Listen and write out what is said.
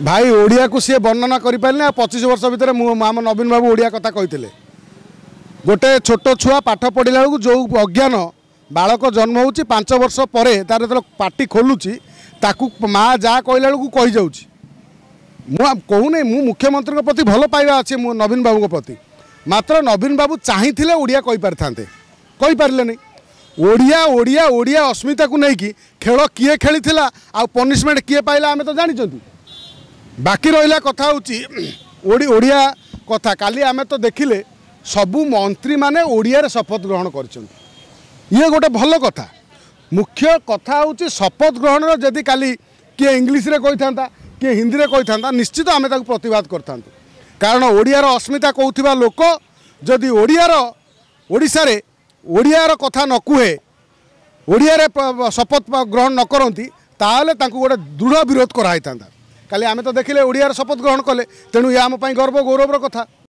भाई ओडिया को सी वर्णना करें 25 वर्ष भितर आम नवीन बाबू ओडिया कथा कहते गोटे छोट छुआ पाठ पढ़ला बेलू जो अज्ञान बालक जन्म हो 5 वर्ष पर तार जो पाटी खोलुची ताकू माँ जा कहला बेलू कही जाऊँगी कहूनी मु मुख्यमंत्री प्रति भल पाइबा अच्छे नवीन बाबू प्रति मात्र नवीन बाबू चाहिए ओडिया कहीपर था कहींपारे नहीं ओडिया ओडिया ओडिया अस्मिता को लेकिन खेल किए खेली आ पनिशमेंट किए पाइला आम तो जानी बाकी रहा कथा ओडिया कथा काली आम तो देखिले सबू मंत्री माने ओडिया शपथ ग्रहण कर ये गोटे भल कथा मुख्य कथा हूँ शपथ ग्रहण जदि काली किए इंग्लीश रे कही था किए हिंदी में कही था निश्चित आम प्रतिवाद करता कारण ओडियार अस्मिता कहूथिबा लोक जदि ओडिशा रे ओडियार कथा न कहे ओडिया शपथ ग्रहण न करती ताले गोटे दृढ़ विरोध कराई था काली आम तो देखिले ओडियार शपथ ग्रहण कले तेणु ये आम गर्व गौरवर कथा।